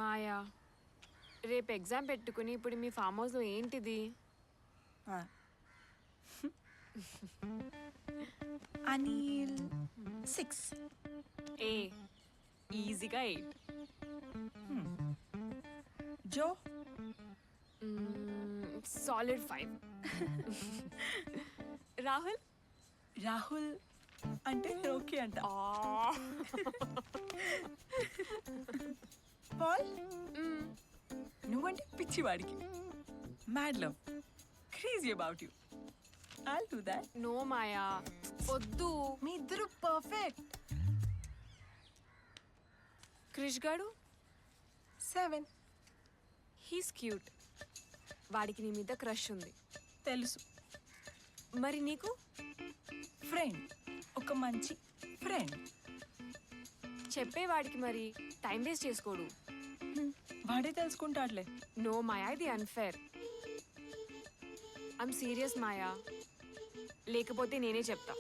మాయా, రేపు ఎగ్జామ్ పెట్టుకుని ఇప్పుడు మీ ఫామ్ హౌస్లో ఏంటిది? అనిల్ 6. ఏ ఈజీగా 8. జో సాలిడ్ 5. రాహుల్ రాహుల్ అంటే ఓకే అంట. పాల్ నువ్వంటే పిచ్చివాడికి. Mad love, crazy about you. I'll do that. No Maya, వద్దు. మీ ఇద్దరు పర్ఫెక్ట్. క్రిష్ గాడు 7. He's cute. వాడికి నీ మీద క్రష్ ఉంది. తెలుసు. మరి నీకు? ఫ్రెండ్, ఒక మంచి ఫ్రెండ్. చెప్పేవాడికి మరి టైం వేస్ట్ చేసుకోడు. వాడే తెలుసుకుంటాడులే. నో మాయా, ఇది అన్ఫేర్. ఐమ్ సీరియస్ మాయా, లేకపోతే నేనే చెప్తా.